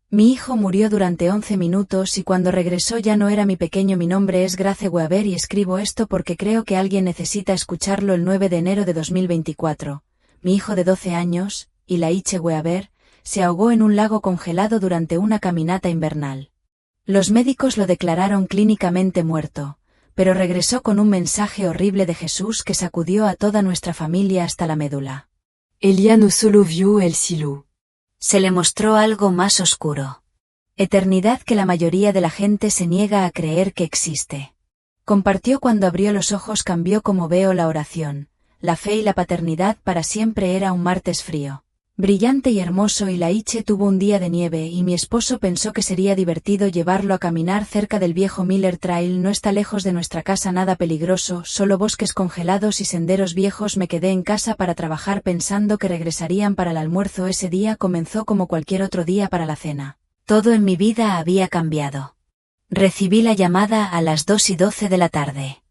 Mi hijo murió durante 11 minutos y cuando regresó ya no era mi pequeño. Mi nombre es Grace Weaver y escribo esto porque creo que alguien necesita escucharlo. El 9 de enero de 2024, mi hijo de 12 años, Ilaiche Weaver, se ahogó en un lago congelado durante una caminata invernal. Los médicos lo declararon clínicamente muerto, pero regresó con un mensaje horrible de Jesús que sacudió a toda nuestra familia hasta la médula. Elia no solo vio el cielo. Se le mostró algo más oscuro. Eternidad que la mayoría de la gente se niega a creer que existe. Compartió cuando abrió los ojos. Cambió como veo la oración, la fe y la paternidad para siempre. Era un martes frío, brillante y hermoso. Ilaiche tuvo un día de nieve y mi esposo pensó que sería divertido llevarlo a caminar cerca del viejo Miller Trail. No está lejos de nuestra casa, nada peligroso, solo bosques congelados y senderos viejos. Me quedé en casa para trabajar pensando que regresarían para el almuerzo. Ese día comenzó como cualquier otro día para la cena. Todo en mi vida había cambiado. Recibí la llamada a las 2:12 de la tarde.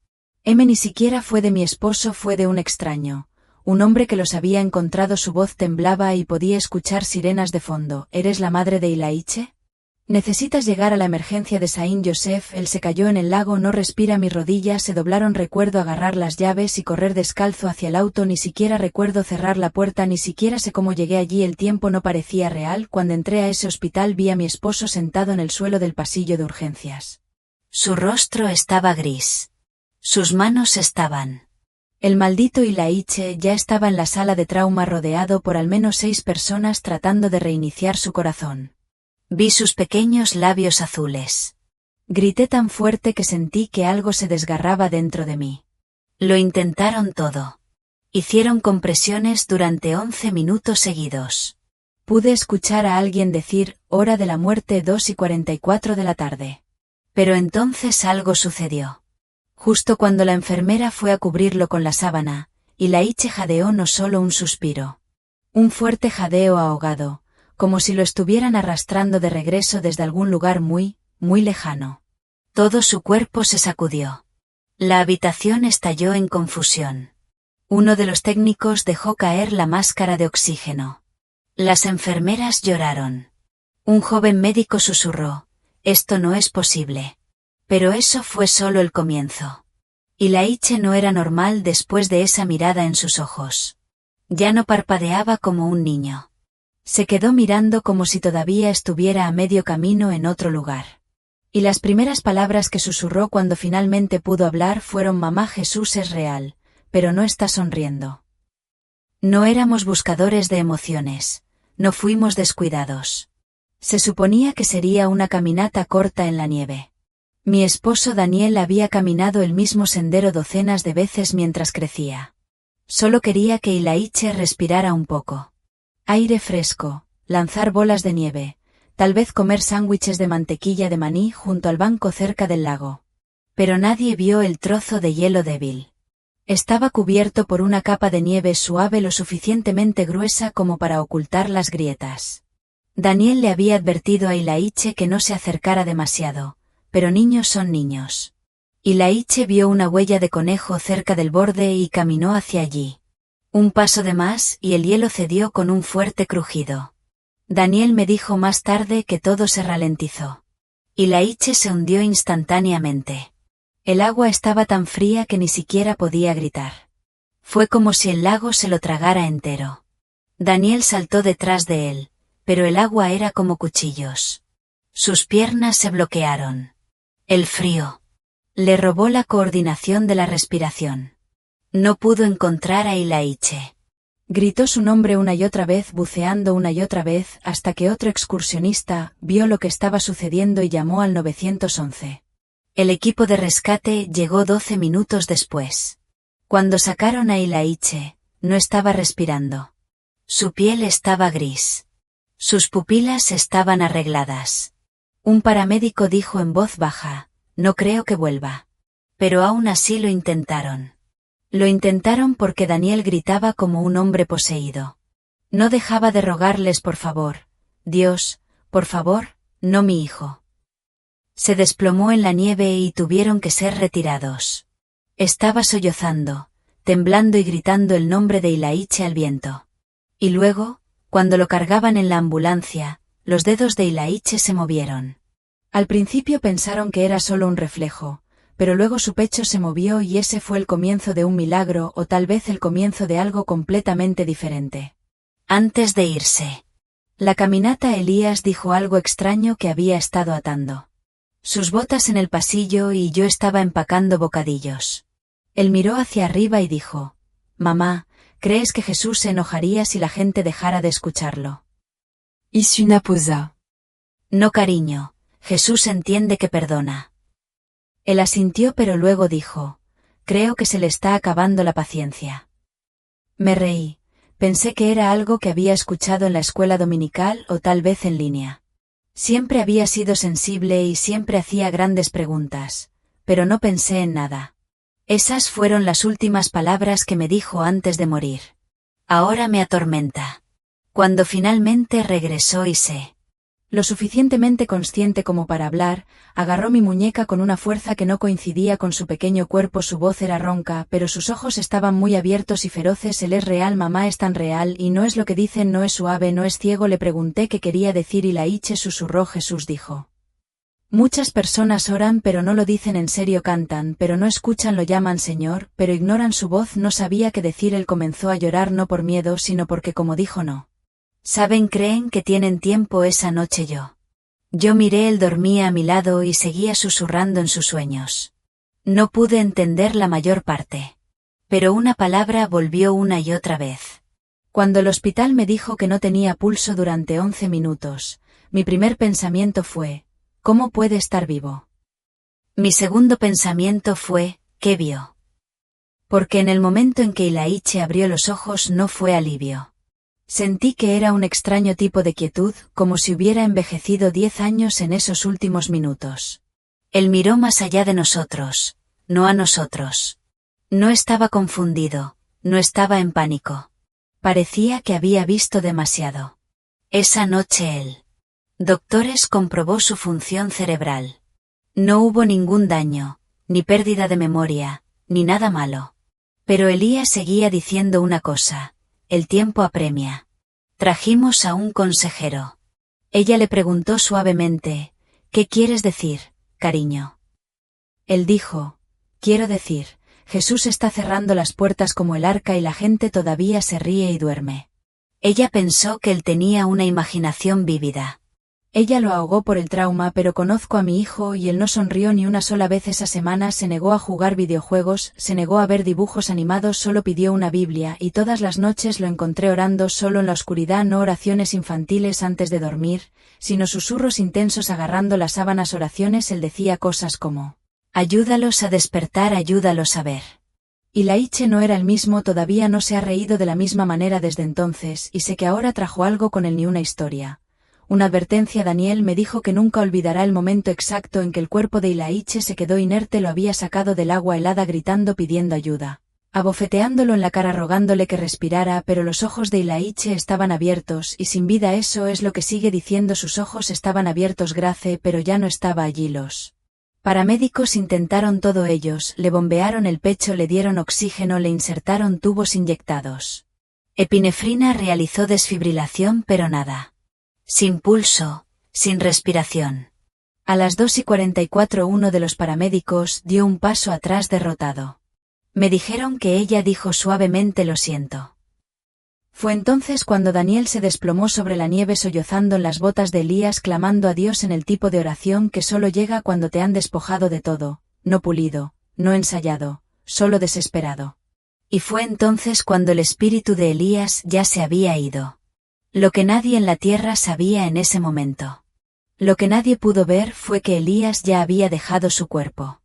Ni siquiera fue de mi esposo, fue de un extraño. Un hombre que los había encontrado. Su voz temblaba y podía escuchar sirenas de fondo. ¿Eres la madre de Ilaiche? Necesitas llegar a la emergencia de Saint Joseph. Él se cayó en el lago, no respira. Mis rodillas se doblaron. Recuerdo agarrar las llaves y correr descalzo hacia el auto. Ni siquiera recuerdo cerrar la puerta, ni siquiera sé cómo llegué allí. El tiempo no parecía real. Cuando entré a ese hospital vi a mi esposo sentado en el suelo del pasillo de urgencias. Su rostro estaba gris. Sus manos estaban... El maldito Ilaiche ya estaba en la sala de trauma rodeado por al menos 6 personas tratando de reiniciar su corazón. Vi sus pequeños labios azules. Grité tan fuerte que sentí que algo se desgarraba dentro de mí. Lo intentaron todo. Hicieron compresiones durante 11 minutos seguidos. Pude escuchar a alguien decir, hora de la muerte, 2:44 de la tarde. Pero entonces algo sucedió. Justo cuando la enfermera fue a cubrirlo con la sábana, Ilaiche jadeó, no solo un suspiro. Un fuerte jadeo ahogado, como si lo estuvieran arrastrando de regreso desde algún lugar muy, muy lejano. Todo su cuerpo se sacudió. La habitación estalló en confusión. Uno de los técnicos dejó caer la máscara de oxígeno. Las enfermeras lloraron. Un joven médico susurró, «Esto no es posible». Pero eso fue solo el comienzo. Ilaiche no era normal después de esa mirada en sus ojos. Ya no parpadeaba como un niño. Se quedó mirando como si todavía estuviera a medio camino en otro lugar. Y las primeras palabras que susurró cuando finalmente pudo hablar fueron: «Mamá, Jesús es real, pero no está sonriendo». No éramos buscadores de emociones, no fuimos descuidados. Se suponía que sería una caminata corta en la nieve. Mi esposo Daniel había caminado el mismo sendero docenas de veces mientras crecía. Solo quería que Ilaiche respirara un poco. Aire fresco, lanzar bolas de nieve, tal vez comer sándwiches de mantequilla de maní junto al banco cerca del lago. Pero nadie vio el trozo de hielo débil. Estaba cubierto por una capa de nieve suave lo suficientemente gruesa como para ocultar las grietas. Daniel le había advertido a Ilaiche que no se acercara demasiado. Pero niños son niños. Ilaiche vio una huella de conejo cerca del borde y caminó hacia allí. Un paso de más y el hielo cedió con un fuerte crujido. Daniel me dijo más tarde que todo se ralentizó. Ilaiche se hundió instantáneamente. El agua estaba tan fría que ni siquiera podía gritar. Fue como si el lago se lo tragara entero. Daniel saltó detrás de él, pero el agua era como cuchillos. Sus piernas se bloquearon. El frío le robó la coordinación de la respiración. No pudo encontrar a Ilaiche. Gritó su nombre una y otra vez, buceando una y otra vez, hasta que otro excursionista vio lo que estaba sucediendo y llamó al 911. El equipo de rescate llegó 12 minutos después. Cuando sacaron a Ilaiche, no estaba respirando. Su piel estaba gris. Sus pupilas estaban arregladas. Un paramédico dijo en voz baja, «No creo que vuelva». Pero aún así lo intentaron. Lo intentaron porque Daniel gritaba como un hombre poseído. No dejaba de rogarles: «Por favor, Dios, por favor, no mi hijo». Se desplomó en la nieve y tuvieron que ser retirados. Estaba sollozando, temblando y gritando el nombre de Ilaiche al viento. Y luego, cuando lo cargaban en la ambulancia, Los dedos de Ilaiche se movieron. Al principio pensaron que era solo un reflejo, pero luego su pecho se movió y ese fue el comienzo de un milagro o tal vez el comienzo de algo completamente diferente. Antes de irse. La caminata Elías dijo algo extraño que había estado atando. Sus botas en el pasillo y yo estaba empacando bocadillos. Él miró hacia arriba y dijo, «Mamá, ¿crees que Jesús se enojaría si la gente dejara de escucharlo?» Isuna posa. No, cariño, Jesús entiende que perdona. Él asintió pero luego dijo, «Creo que se le está acabando la paciencia». Me reí, pensé que era algo que había escuchado en la escuela dominical o tal vez en línea. Siempre había sido sensible y siempre hacía grandes preguntas, pero no pensé en nada. Esas fueron las últimas palabras que me dijo antes de morir. Ahora me atormenta. Cuando finalmente regresó y sé. Lo suficientemente consciente como para hablar, agarró mi muñeca con una fuerza que no coincidía con su pequeño cuerpo. Su voz era ronca, pero sus ojos estaban muy abiertos y feroces. Él es real, mamá, es tan real, y no es lo que dicen, no es suave, no es ciego. Le pregunté qué quería decir y Ilaiche susurró. Jesús dijo. Muchas personas oran pero no lo dicen en serio, cantan pero no escuchan, lo llaman Señor, pero ignoran su voz. No sabía qué decir. Él comenzó a llorar no por miedo sino porque como dijo no. Saben, creen que tienen tiempo. Esa noche yo miré, él dormía a mi lado y seguía susurrando en sus sueños. No pude entender la mayor parte. Pero una palabra volvió una y otra vez. Cuando el hospital me dijo que no tenía pulso durante 11 minutos, mi primer pensamiento fue, ¿cómo puede estar vivo? Mi segundo pensamiento fue, ¿qué vio? Porque en el momento en que Ilaiche abrió los ojos no fue alivio. Sentí que era un extraño tipo de quietud, como si hubiera envejecido 10 años en esos últimos minutos. Él miró más allá de nosotros, no a nosotros. No estaba confundido, no estaba en pánico. Parecía que había visto demasiado. Esa noche el doctores comprobó su función cerebral. No hubo ningún daño, ni pérdida de memoria, ni nada malo. Pero Elías seguía diciendo una cosa. El tiempo apremia. Trajimos a un consejero. Ella le preguntó suavemente, ¿qué quieres decir, cariño? Él dijo, quiero decir, Jesús está cerrando las puertas como el arca y la gente todavía se ríe y duerme. Ella pensó que él tenía una imaginación vívida. Ella lo ahogó por el trauma, pero conozco a mi hijo y él no sonrió ni una sola vez esa semana. Se negó a jugar videojuegos, se negó a ver dibujos animados, solo pidió una Biblia y todas las noches lo encontré orando solo en la oscuridad, no oraciones infantiles antes de dormir, sino susurros intensos agarrando las sábanas. Oraciones. Él decía cosas como, ayúdalos a despertar, ayúdalos a ver. Ilaiche no era el mismo, todavía no se ha reído de la misma manera desde entonces y sé que ahora trajo algo con él, ni una historia. Una advertencia. Daniel me dijo que nunca olvidará el momento exacto en que el cuerpo de Ilaiche se quedó inerte, lo había sacado del agua helada gritando pidiendo ayuda, abofeteándolo en la cara rogándole que respirara, pero los ojos de Ilaiche estaban abiertos y sin vida. Eso es lo que sigue diciendo, sus ojos estaban abiertos. Grace, pero ya no estaba allí. Los paramédicos intentaron todo, ellos le bombearon el pecho, le dieron oxígeno, le insertaron tubos inyectados. Epinefrina, realizó desfibrilación, pero nada. Sin pulso, sin respiración. A las 2:44 uno de los paramédicos dio un paso atrás derrotado. Me dijeron que ella dijo suavemente lo siento. Fue entonces cuando Daniel se desplomó sobre la nieve sollozando en las botas de Elías, clamando a Dios en el tipo de oración que solo llega cuando te han despojado de todo, no pulido, no ensayado, solo desesperado. Y fue entonces cuando el espíritu de Elías ya se había ido. Lo que nadie en la tierra sabía en ese momento. Lo que nadie pudo ver fue que Elías ya había dejado su cuerpo.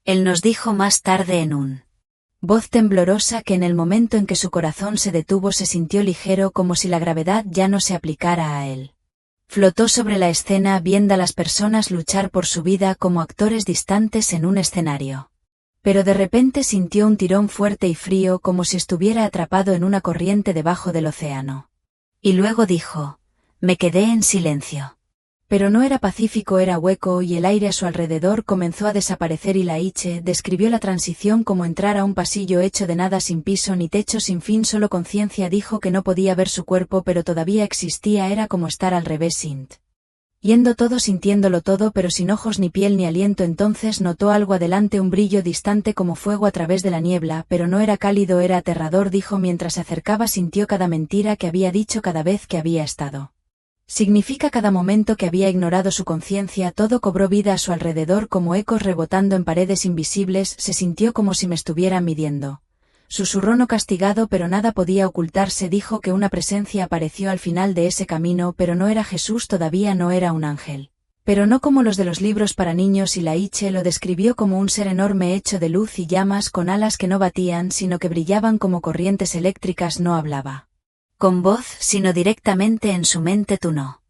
Él nos dijo más tarde en un voz temblorosa que en el momento en que su corazón se detuvo se sintió ligero, como si la gravedad ya no se aplicara a él. Flotó sobre la escena viendo a las personas luchar por su vida como actores distantes en un escenario. Pero de repente sintió un tirón fuerte y frío, como si estuviera atrapado en una corriente debajo del océano. Y luego dijo, me quedé en silencio. Pero no era pacífico, era hueco y el aire a su alrededor comenzó a desaparecer. Ilaiche describió la transición como entrar a un pasillo hecho de nada, sin piso ni techo, sin fin, solo conciencia. Dijo que no podía ver su cuerpo pero todavía existía, era como estar al revés, sin Yendo todo sintiéndolo todo pero sin ojos ni piel ni aliento. Entonces notó algo adelante, un brillo distante como fuego a través de la niebla, pero no era cálido, era aterrador, dijo mientras se acercaba. Sintió cada mentira que había dicho, cada vez que había estado. Significa cada momento que había ignorado su conciencia. Todo cobró vida a su alrededor como ecos rebotando en paredes invisibles. Se sintió como si me estuvieran midiendo. Susurró no castigado, pero nada podía ocultarse. Dijo que una presencia apareció al final de ese camino, pero no era Jesús, todavía no era un ángel. Pero no como los de los libros para niños, y Laiche lo describió como un ser enorme hecho de luz y llamas, con alas que no batían sino que brillaban como corrientes eléctricas. No hablaba con voz, sino directamente en su mente. Tú no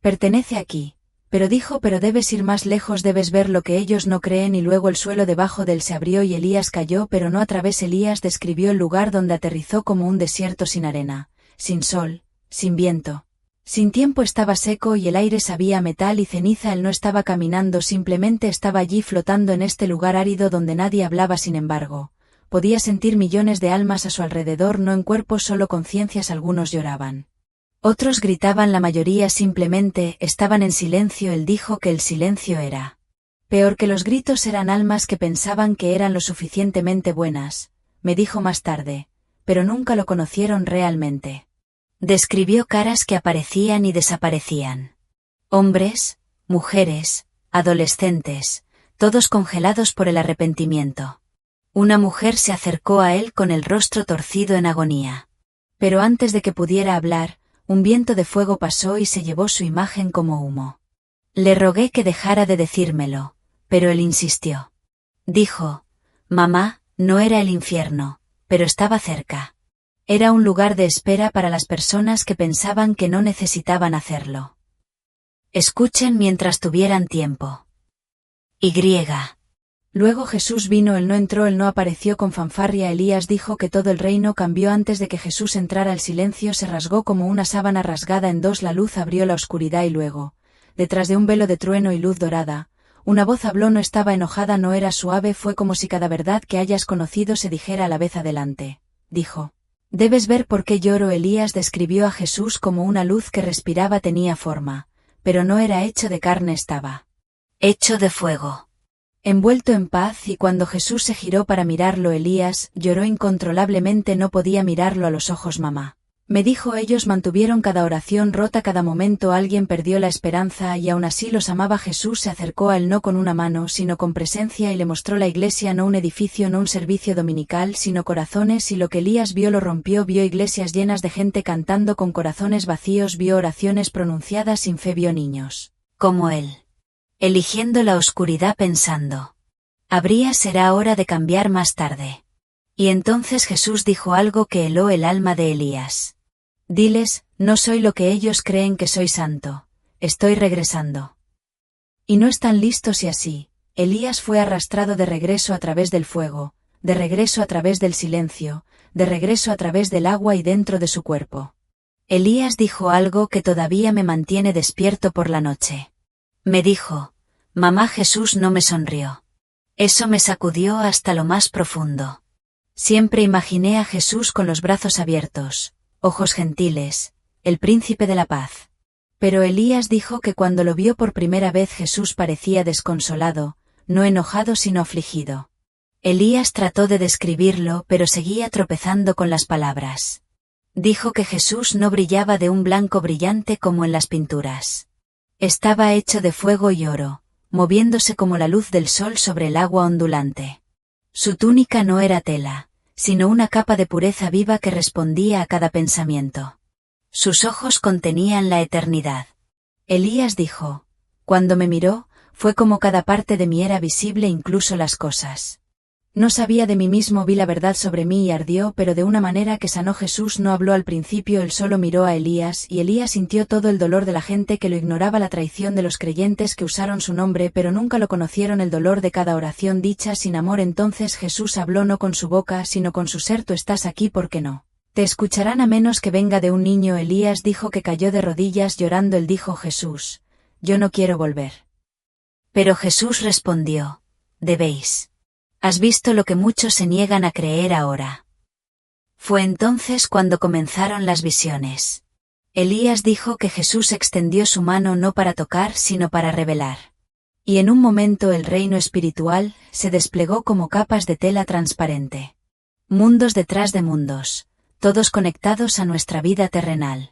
pertenece aquí. Pero dijo, pero debes ir más lejos, debes ver lo que ellos no creen. Y luego el suelo debajo de él se abrió y Elías cayó, pero no a través. Elías describió el lugar donde aterrizó como un desierto, sin arena, sin sol, sin viento, sin tiempo. Estaba seco y el aire sabía a metal y ceniza. Él no estaba caminando, simplemente estaba allí flotando en este lugar árido donde nadie hablaba. Sin embargo, podía sentir millones de almas a su alrededor, no en cuerpos, solo conciencias. Algunos lloraban. Otros gritaban, la mayoría simplemente estaban en silencio. Él dijo que el silencio era peor que los gritos, eran almas que pensaban que eran lo suficientemente buenas, me dijo más tarde, pero nunca lo conocieron realmente. Describió caras que aparecían y desaparecían. Hombres, mujeres, adolescentes, todos congelados por el arrepentimiento. Una mujer se acercó a él con el rostro torcido en agonía. Pero antes de que pudiera hablar, un viento de fuego pasó y se llevó su imagen como humo. Le rogué que dejara de decírmelo, pero él insistió. Dijo, mamá, no era el infierno, pero estaba cerca. Era un lugar de espera para las personas que pensaban que no necesitaban hacerlo. Escuchen mientras tuvieran tiempo. Y. Luego Jesús vino, él no entró, él no apareció con fanfarria. Elías dijo que todo el reino cambió antes de que Jesús entrara. El silencio se rasgó como una sábana rasgada en dos, la luz abrió la oscuridad y luego, detrás de un velo de trueno y luz dorada, una voz habló. No estaba enojada, no era suave, fue como si cada verdad que hayas conocido se dijera a la vez. Adelante, dijo. Debes ver por qué lloro. Elías describió a Jesús como una luz que respiraba, tenía forma, pero no era hecho de carne, estaba hecho de fuego, envuelto en paz. Y cuando Jesús se giró para mirarlo, Elías lloró incontrolablemente, no podía mirarlo a los ojos. Mamá, me dijo. Ellos mantuvieron cada oración rota, cada momento alguien perdió la esperanza y aún así los amaba. Jesús se acercó a él no con una mano sino con presencia y le mostró la iglesia, no un edificio, no un servicio dominical, sino corazones. Y lo que Elías vio lo rompió, vio iglesias llenas de gente cantando con corazones vacíos, vio oraciones pronunciadas sin fe, vio niños como él eligiendo la oscuridad pensando, será hora de cambiar más tarde. Y entonces Jesús dijo algo que heló el alma de Elías. Diles, no soy lo que ellos creen que soy, santo, estoy regresando. Y no están listos. Y así, Elías fue arrastrado de regreso a través del fuego, de regreso a través del silencio, de regreso a través del agua y dentro de su cuerpo. Elías dijo algo que todavía me mantiene despierto por la noche. Me dijo, mamá. Jesús no me sonrió. Eso me sacudió hasta lo más profundo. Siempre imaginé a Jesús con los brazos abiertos, ojos gentiles, el príncipe de la paz. Pero Elías dijo que cuando lo vio por primera vez Jesús parecía desconsolado, no enojado sino afligido. Elías trató de describirlo, pero seguía tropezando con las palabras. Dijo que Jesús no brillaba de un blanco brillante como en las pinturas. Estaba hecho de fuego y oro, moviéndose como la luz del sol sobre el agua ondulante. Su túnica no era tela, sino una capa de pureza viva que respondía a cada pensamiento. Sus ojos contenían la eternidad. Elías dijo, cuando me miró, fue como cada parte de mí era visible, incluso las cosas. No sabía de mí mismo, vi la verdad sobre mí y ardió, pero de una manera que sanó. Jesús no habló al principio, él solo miró a Elías, y Elías sintió todo el dolor de la gente que lo ignoraba, la traición de los creyentes que usaron su nombre pero nunca lo conocieron, el dolor de cada oración dicha sin amor. Entonces Jesús habló no con su boca sino con su ser. Tú estás aquí porque no te escucharán a menos que venga de un niño. Elías dijo que cayó de rodillas llorando. Él dijo, Jesús, yo no quiero volver. Pero Jesús respondió, debéis. ¿Has visto lo que muchos se niegan a creer ahora? Fue entonces cuando comenzaron las visiones. Elías dijo que Jesús extendió su mano no para tocar sino para revelar. Y en un momento el reino espiritual se desplegó como capas de tela transparente. Mundos detrás de mundos, todos conectados a nuestra vida terrenal.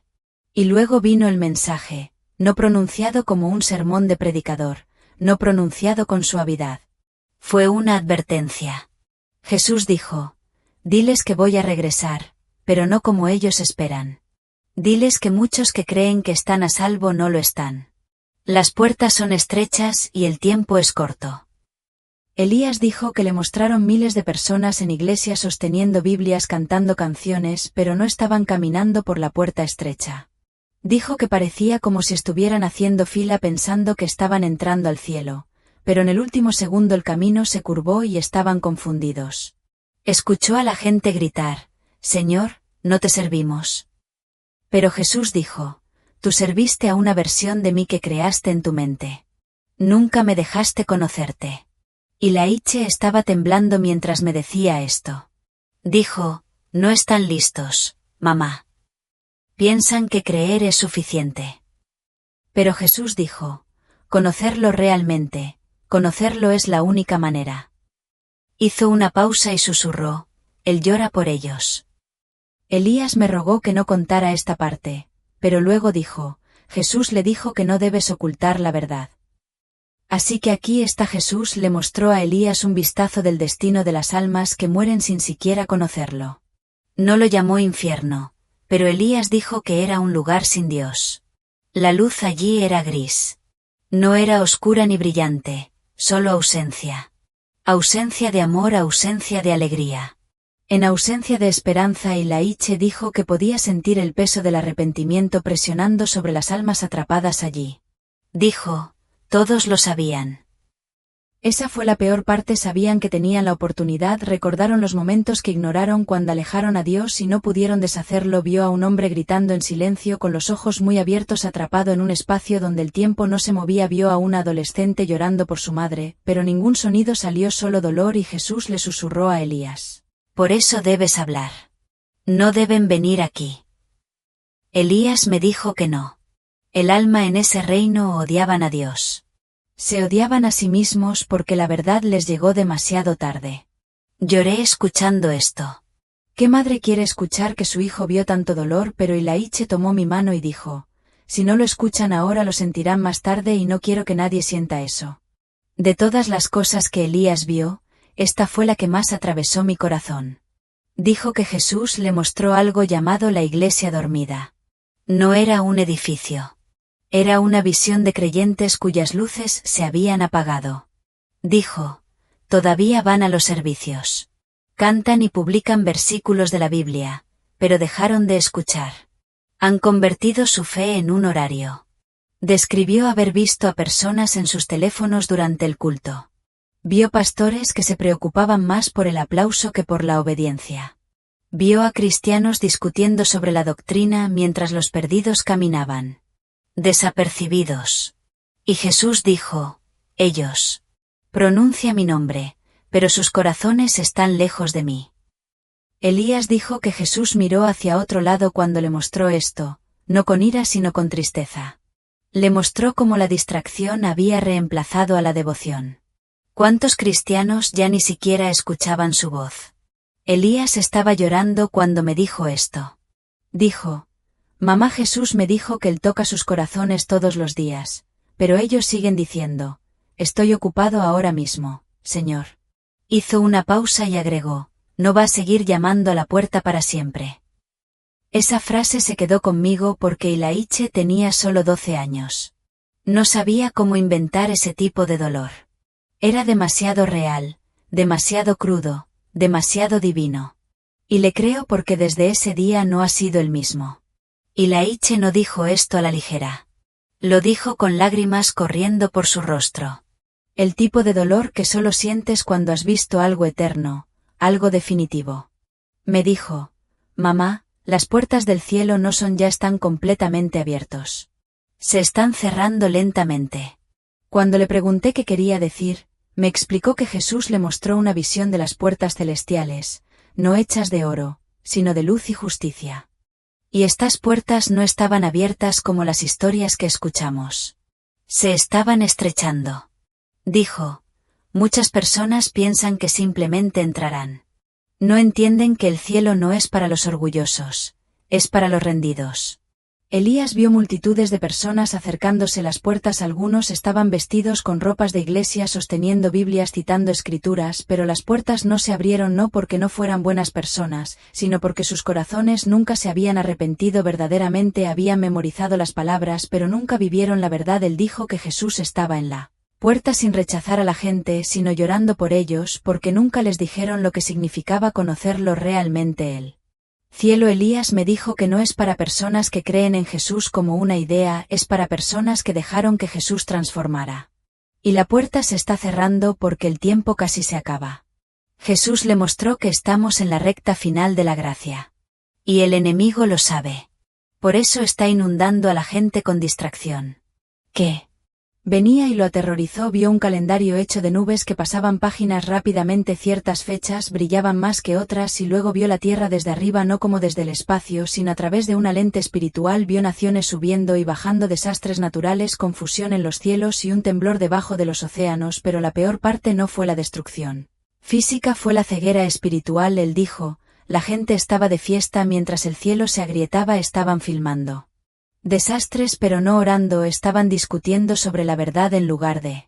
Y luego vino el mensaje, no pronunciado como un sermón de predicador, no pronunciado con suavidad. Fue una advertencia. Jesús dijo: diles que voy a regresar, pero no como ellos esperan. Diles que muchos que creen que están a salvo no lo están. Las puertas son estrechas y el tiempo es corto. Elías dijo que le mostraron miles de personas en iglesias sosteniendo Biblias cantando canciones, pero no estaban caminando por la puerta estrecha. Dijo que parecía como si estuvieran haciendo fila pensando que estaban entrando al cielo, pero en el último segundo el camino se curvó y estaban confundidos. Escuchó a la gente gritar: Señor, no te servimos. Pero Jesús dijo: tú serviste a una versión de mí que creaste en tu mente. Nunca me dejaste conocerte. Y Laiche estaba temblando mientras me decía esto. Dijo: no están listos, mamá. Piensan que creer es suficiente. Pero Jesús dijo: conocerlo realmente, conocerlo es la única manera. Hizo una pausa y susurró: Él llora por ellos. Elías me rogó que no contara esta parte, pero luego dijo: Jesús le dijo que no debes ocultar la verdad. Así que aquí está. Jesús le mostró a Elías un vistazo del destino de las almas que mueren sin siquiera conocerlo. No lo llamó infierno, pero Elías dijo que era un lugar sin Dios. La luz allí era gris. No era oscura ni brillante, solo ausencia. Ausencia de amor, ausencia de alegría. En ausencia de esperanza. Y Laiche dijo que podía sentir el peso del arrepentimiento presionando sobre las almas atrapadas allí. Dijo: todos lo sabían. Esa fue la peor parte. Sabían que tenían la oportunidad. Recordaron los momentos que ignoraron cuando alejaron a Dios y no pudieron deshacerlo. Vio a un hombre gritando en silencio con los ojos muy abiertos, atrapado en un espacio donde el tiempo no se movía. Vio a una adolescente llorando por su madre, pero ningún sonido salió, solo dolor. Y Jesús le susurró a Elías: por eso debes hablar. No deben venir aquí. Elías me dijo que no. El alma en ese reino odiaban a Dios. Se odiaban a sí mismos porque la verdad les llegó demasiado tarde. Lloré escuchando esto. ¿Qué madre quiere escuchar que su hijo vio tanto dolor? Pero Laiche tomó mi mano y dijo: si no lo escuchan ahora lo sentirán más tarde y no quiero que nadie sienta eso. De todas las cosas que Elías vio, esta fue la que más atravesó mi corazón. Dijo que Jesús le mostró algo llamado la iglesia dormida. No era un edificio. Era una visión de creyentes cuyas luces se habían apagado. Dijo: todavía van a los servicios. Cantan y publican versículos de la Biblia, pero dejaron de escuchar. Han convertido su fe en un horario. Describió haber visto a personas en sus teléfonos durante el culto. Vio pastores que se preocupaban más por el aplauso que por la obediencia. Vio a cristianos discutiendo sobre la doctrina mientras los perdidos caminaban desapercibidos. Y Jesús dijo: ellos pronuncia mi nombre, pero sus corazones están lejos de mí. Elías dijo que Jesús miró hacia otro lado cuando le mostró esto, no con ira sino con tristeza. Le mostró cómo la distracción había reemplazado a la devoción. ¿Cuántos cristianos ya ni siquiera escuchaban su voz? Elías estaba llorando cuando me dijo esto. Dijo: mamá, Jesús me dijo que Él toca sus corazones todos los días, pero ellos siguen diciendo: estoy ocupado ahora mismo, Señor. Hizo una pausa y agregó: no va a seguir llamando a la puerta para siempre. Esa frase se quedó conmigo porque Laiche tenía solo 12 años. No sabía cómo inventar ese tipo de dolor. Era demasiado real, demasiado crudo, demasiado divino. Y le creo porque desde ese día no ha sido el mismo. Laiche no dijo esto a la ligera. Lo dijo con lágrimas corriendo por su rostro. El tipo de dolor que solo sientes cuando has visto algo eterno, algo definitivo. Me dijo: mamá, las puertas del cielo no son ya, están completamente abiertos. Se están cerrando lentamente. Cuando le pregunté qué quería decir, me explicó que Jesús le mostró una visión de las puertas celestiales, no hechas de oro, sino de luz y justicia. Y estas puertas no estaban abiertas como las historias que escuchamos. Se estaban estrechando. Dijo: muchas personas piensan que simplemente entrarán. No entienden que el cielo no es para los orgullosos, es para los rendidos. Elías vio multitudes de personas acercándose a las puertas. Algunos estaban vestidos con ropas de iglesia sosteniendo Biblias citando escrituras, pero las puertas no se abrieron no porque no fueran buenas personas, sino porque sus corazones nunca se habían arrepentido verdaderamente. Habían memorizado las palabras pero nunca vivieron la verdad. Él dijo que Jesús estaba en la puerta sin rechazar a la gente, sino llorando por ellos porque nunca les dijeron lo que significaba conocerlo realmente él. Cielo, Elías me dijo que no es para personas que creen en Jesús como una idea, es para personas que dejaron que Jesús transformara. Y la puerta se está cerrando porque el tiempo casi se acaba. Jesús le mostró que estamos en la recta final de la gracia. Y el enemigo lo sabe. Por eso está inundando a la gente con distracción. ¿Qué? Venía y lo aterrorizó. Vio un calendario hecho de nubes que pasaban páginas rápidamente. Ciertas fechas brillaban más que otras y luego vio la tierra desde arriba, no como desde el espacio, sino a través de una lente espiritual. Vio naciones subiendo y bajando, desastres naturales, confusión en los cielos y un temblor debajo de los océanos, pero la peor parte no fue la destrucción física, fue la ceguera espiritual. Él dijo: la gente estaba de fiesta mientras el cielo se agrietaba. Estaban filmando desastres pero no orando, estaban discutiendo sobre la verdad en lugar de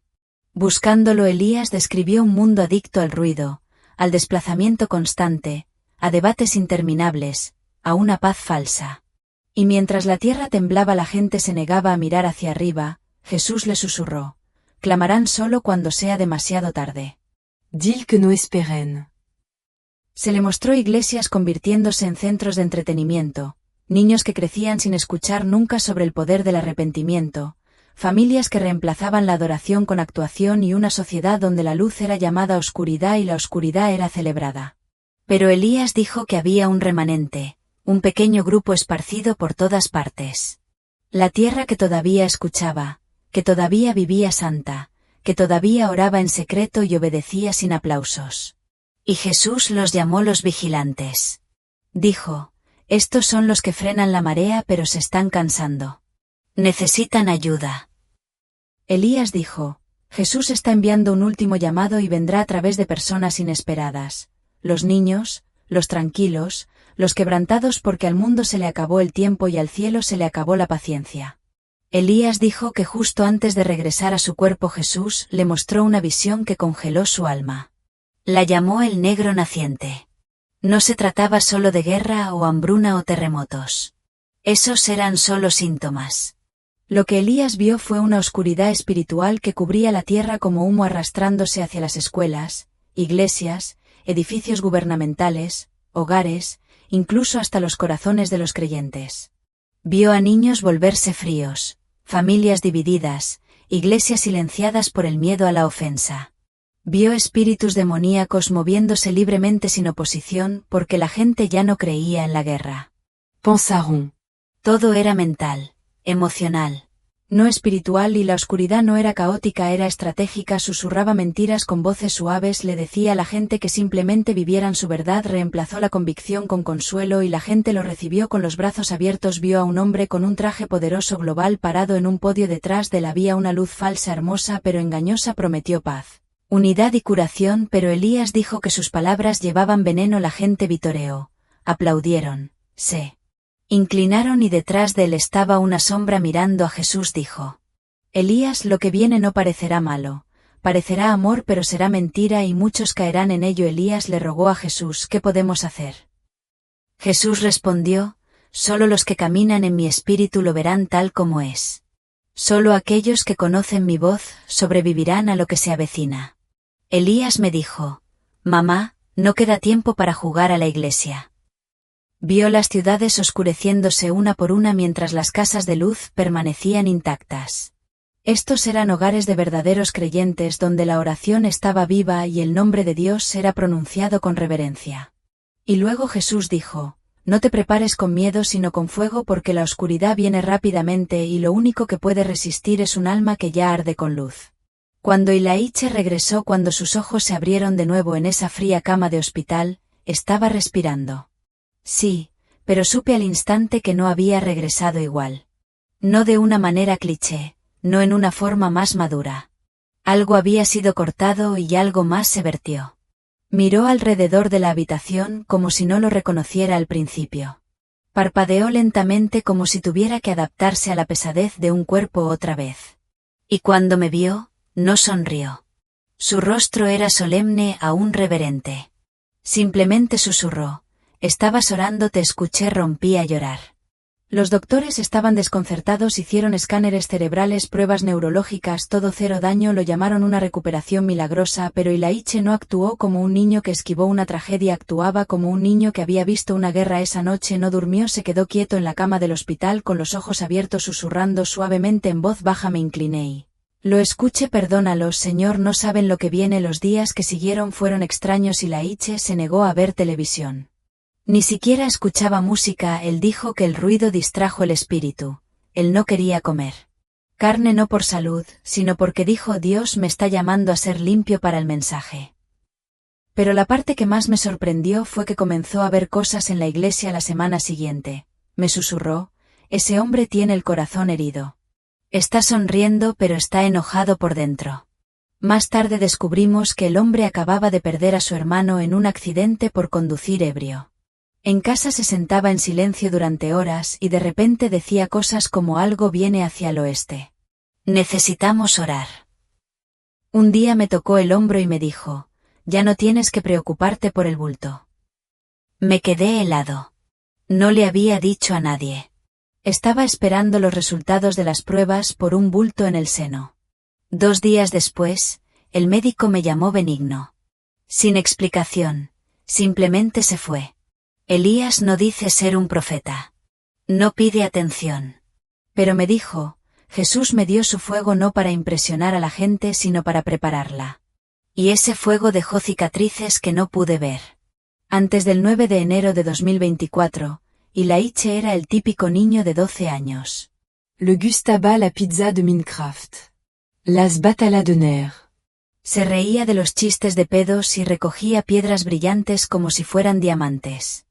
buscándolo. Elías describió un mundo adicto al ruido, al desplazamiento constante, a debates interminables, a una paz falsa. Y mientras la tierra temblaba, la gente se negaba a mirar hacia arriba. Jesús le susurró: clamarán solo cuando sea demasiado tarde. Dis que no esperen. Se le mostró iglesias convirtiéndose en centros de entretenimiento, niños que crecían sin escuchar nunca sobre el poder del arrepentimiento, familias que reemplazaban la adoración con actuación y una sociedad donde la luz era llamada oscuridad y la oscuridad era celebrada. Pero Elías dijo que había un remanente, un pequeño grupo esparcido por todas partes. La tierra que todavía escuchaba, que todavía vivía santa, que todavía oraba en secreto y obedecía sin aplausos. Y Jesús los llamó los vigilantes. Dijo: estos son los que frenan la marea pero se están cansando. Necesitan ayuda. Elías dijo: Jesús está enviando un último llamado y vendrá a través de personas inesperadas. Los niños, los tranquilos, los quebrantados porque al mundo se le acabó el tiempo y al cielo se le acabó la paciencia. Elías dijo que justo antes de regresar a su cuerpo Jesús le mostró una visión que congeló su alma. La llamó el negro naciente. No se trataba solo de guerra o hambruna o terremotos. Esos eran solo síntomas. Lo que Elías vio fue una oscuridad espiritual que cubría la tierra como humo arrastrándose hacia las escuelas, iglesias, edificios gubernamentales, hogares, incluso hasta los corazones de los creyentes. Vio a niños volverse fríos, familias divididas, iglesias silenciadas por el miedo a la ofensa. Vio espíritus demoníacos moviéndose libremente sin oposición porque la gente ya no creía en la guerra. Pensaron. Todo era mental, emocional, no espiritual, y la oscuridad no era caótica, era estratégica. Susurraba mentiras con voces suaves, le decía a la gente que simplemente vivieran su verdad, reemplazó la convicción con consuelo y la gente lo recibió con los brazos abiertos. Vio a un hombre con un traje poderoso global parado en un podio. Detrás de él había una luz falsa, hermosa pero engañosa. Prometió paz, unidad y curación, pero Elías dijo que sus palabras llevaban veneno. La gente vitoreó, aplaudieron, se inclinaron y detrás de él estaba una sombra mirando a Jesús. Dijo: Elías, lo que viene no parecerá malo, parecerá amor pero será mentira y muchos caerán en ello. Elías le rogó a Jesús: ¿qué podemos hacer? Jesús respondió: solo los que caminan en mi espíritu lo verán tal como es. Solo aquellos que conocen mi voz sobrevivirán a lo que se avecina. Elías me dijo: mamá, no queda tiempo para jugar a la iglesia. Vio las ciudades oscureciéndose una por una mientras las casas de luz permanecían intactas. Estos eran hogares de verdaderos creyentes donde la oración estaba viva y el nombre de Dios era pronunciado con reverencia. Y luego Jesús dijo: no te prepares con miedo sino con fuego, porque la oscuridad viene rápidamente y lo único que puede resistir es un alma que ya arde con luz. Cuando Ilaiche regresó, cuando sus ojos se abrieron de nuevo en esa fría cama de hospital, estaba respirando. Sí, pero supe al instante que no había regresado igual. No de una manera cliché, no en una forma más madura. Algo había sido cortado y algo más se vertió. Miró alrededor de la habitación como si no lo reconociera al principio. Parpadeó lentamente como si tuviera que adaptarse a la pesadez de un cuerpo otra vez. Y cuando me vio, no sonrió. Su rostro era solemne, aún reverente. Simplemente susurró: «Estabas orando, te escuché». Rompí a llorar. Los doctores estaban desconcertados, hicieron escáneres cerebrales, pruebas neurológicas, todo cero daño, lo llamaron una recuperación milagrosa, pero Ilaiche no actuó como un niño que esquivó una tragedia, actuaba como un niño que había visto una guerra. Esa noche no durmió, se quedó quieto en la cama del hospital con los ojos abiertos, susurrando suavemente en voz baja. Me incliné y lo escuché: «Perdónalos, Señor, no saben lo que viene». Los días que siguieron fueron extraños. Ilaiche se negó a ver televisión. Ni siquiera escuchaba música. Él dijo que el ruido distrajo el espíritu. Él no quería comer carne, no por salud, sino porque dijo: «Dios me está llamando a ser limpio para el mensaje». Pero la parte que más me sorprendió fue que comenzó a ver cosas en la iglesia la semana siguiente. Me susurró: «Ese hombre tiene el corazón herido. Está sonriendo, pero está enojado por dentro». Más tarde descubrimos que el hombre acababa de perder a su hermano en un accidente por conducir ebrio. En casa se sentaba en silencio durante horas y de repente decía cosas como: «Algo viene hacia el oeste. Necesitamos orar». Un día me tocó el hombro y me dijo: «Ya no tienes que preocuparte por el bulto». Me quedé helado. No le había dicho a nadie. Estaba esperando los resultados de las pruebas por un bulto en el seno. 2 días después, el médico me llamó benigno. Sin explicación, simplemente se fue. Elías no dice ser un profeta. No pide atención. Pero me dijo: «Jesús me dio su fuego no para impresionar a la gente, sino para prepararla». Y ese fuego dejó cicatrices que no pude ver. Antes del 9 de enero de 2024, Ilaiche era el típico niño de 12 años. Le gustaba la pizza de Minecraft. Las batala de ner. Se reía de los chistes de pedos y recogía piedras brillantes como si fueran diamantes.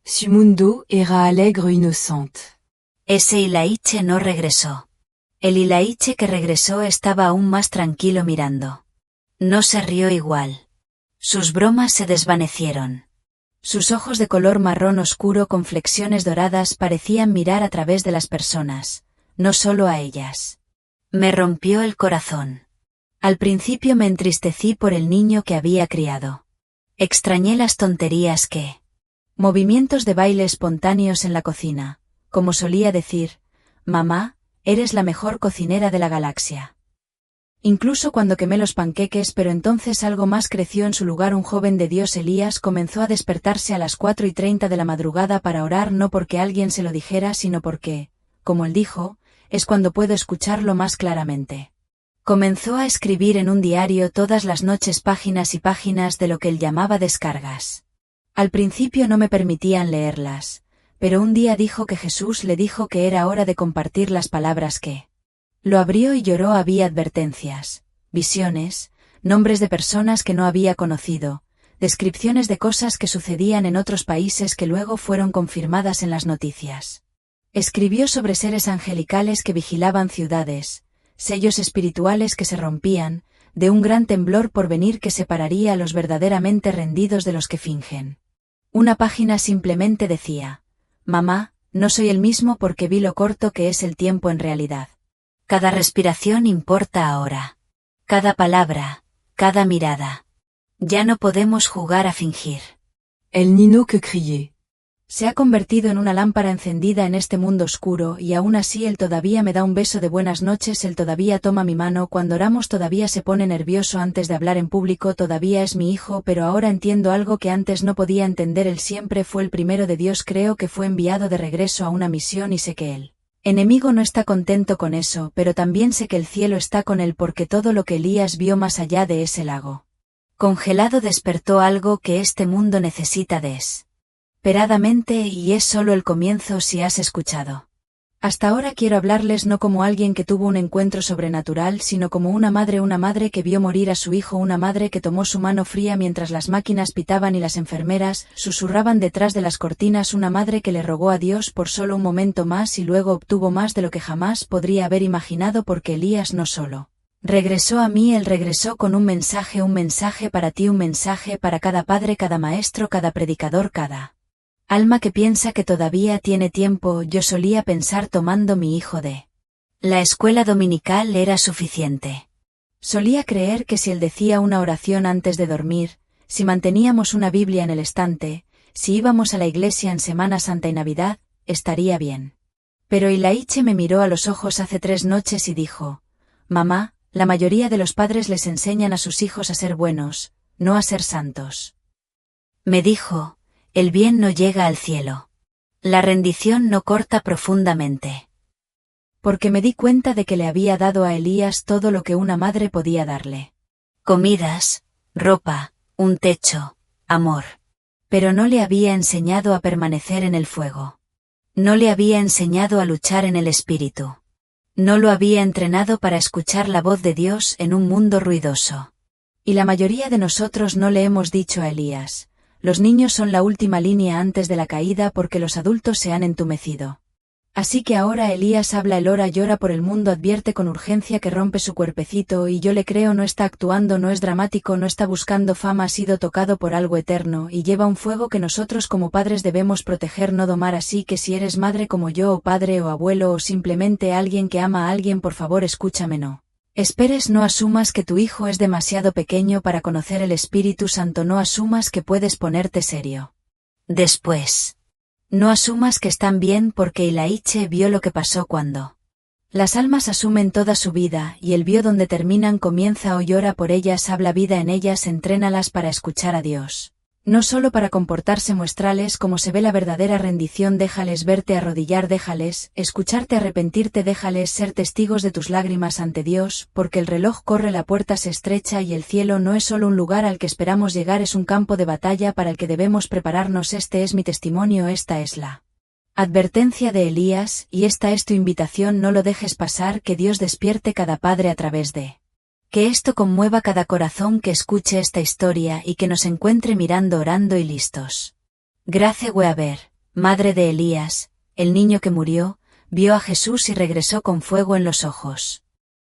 Su mundo era alegre e inocente. Ese Ilaiche no regresó. El Ilaiche que regresó estaba aún más tranquilo mirando. No se rió igual. Sus bromas se desvanecieron. Sus ojos de color marrón oscuro con flexiones doradas parecían mirar a través de las personas, no solo a ellas. Me rompió el corazón. Al principio me entristecí por el niño que había criado. Extrañé las tonterías que... Movimientos de baile espontáneos en la cocina, como solía decir: «Mamá, eres la mejor cocinera de la galaxia». Incluso cuando quemé los panqueques, pero entonces algo más creció en su lugar. Un joven de Dios, Elías, comenzó a despertarse a las 4:30 de la madrugada para orar, no porque alguien se lo dijera, sino porque, como él dijo, es cuando puedo escucharlo más claramente. Comenzó a escribir en un diario todas las noches páginas y páginas de lo que él llamaba descargas. Al principio no me permitían leerlas, pero un día dijo que Jesús le dijo que era hora de compartir las palabras que... Lo abrió y lloró. Había advertencias, visiones, nombres de personas que no había conocido, descripciones de cosas que sucedían en otros países que luego fueron confirmadas en las noticias. Escribió sobre seres angelicales que vigilaban ciudades, sellos espirituales que se rompían, de un gran temblor por venir que separaría a los verdaderamente rendidos de los que fingen. Una página simplemente decía: «Mamá, no soy el mismo porque vi lo corto que es el tiempo en realidad. Cada respiración importa ahora. Cada palabra, cada mirada. Ya no podemos jugar a fingir». El niño que crié. Se ha convertido en una lámpara encendida en este mundo oscuro y aún así él todavía me da un beso de buenas noches, él todavía toma mi mano cuando oramos, todavía se pone nervioso antes de hablar en público, todavía es mi hijo, pero ahora entiendo algo que antes no podía entender. Él siempre fue el primero de Dios, creo que fue enviado de regreso a una misión y sé que él enemigo no está contento con eso, pero también sé que el cielo está con él porque todo lo que Elías vio más allá de ese lago congelado despertó algo que este mundo necesita desesperadamente y es solo el comienzo si has escuchado Hasta ahora quiero hablarles no como alguien que tuvo un encuentro sobrenatural, sino como una madre que vio morir a su hijo, una madre que tomó su mano fría mientras las máquinas pitaban y las enfermeras susurraban detrás de las cortinas, una madre que le rogó a Dios por solo un momento más y luego obtuvo más de lo que jamás podría haber imaginado, porque Elías no solo regresó a mí, él regresó con un mensaje para ti, un mensaje para cada padre, cada maestro, cada predicador, cada alma que piensa que todavía tiene tiempo. Yo solía pensar tomando mi hijo de la escuela dominical era suficiente. Solía creer que si él decía una oración antes de dormir, si manteníamos una Biblia en el estante, si íbamos a la iglesia en Semana Santa y Navidad, estaría bien. Pero Ilaiche me miró a los ojos hace 3 noches y dijo: «Mamá, la mayoría de los padres les enseñan a sus hijos a ser buenos, no a ser santos». Me dijo: «El bien no llega al cielo. La rendición no corta profundamente». Porque me di cuenta de que le había dado a Elías todo lo que una madre podía darle. Comidas, ropa, un techo, amor. Pero no le había enseñado a permanecer en el fuego. No le había enseñado a luchar en el espíritu. No lo había entrenado para escuchar la voz de Dios en un mundo ruidoso. Y la mayoría de nosotros no le hemos dicho a Elías: los niños son la última línea antes de la caída porque los adultos se han entumecido. Así que ahora Elías habla, él ora, llora por el mundo, advierte con urgencia que rompe su cuerpecito, y yo le creo, no está actuando, no es dramático, no está buscando fama, ha sido tocado por algo eterno y lleva un fuego que nosotros como padres debemos proteger, no domar. Así que si eres madre como yo, o padre o abuelo, o simplemente alguien que ama a alguien, por favor escúchame, no esperes, no asumas que tu hijo es demasiado pequeño para conocer el Espíritu Santo, no asumas que puedes ponerte serio después. No asumas que están bien, porque Ilaiche vio lo que pasó cuando las almas asumen toda su vida, y él vio dónde terminan. Comienza hoy, ora por ellas, habla vida en ellas, entrénalas para escuchar a Dios. No solo para comportarse, muéstrales cómo se ve la verdadera rendición, déjales verte arrodillar, déjales escucharte, arrepentirte, déjales ser testigos de tus lágrimas ante Dios, porque el reloj corre, la puerta se estrecha y el cielo no es solo un lugar al que esperamos llegar, es un campo de batalla para el que debemos prepararnos. Este es mi testimonio, esta es la advertencia de Elías, y esta es tu invitación, no lo dejes pasar, que Dios despierte cada padre a través de que esto conmueva cada corazón que escuche esta historia y que nos encuentre mirando, orando y listos. Grace Weaver, madre de Elías, el niño que murió, vio a Jesús y regresó con fuego en los ojos.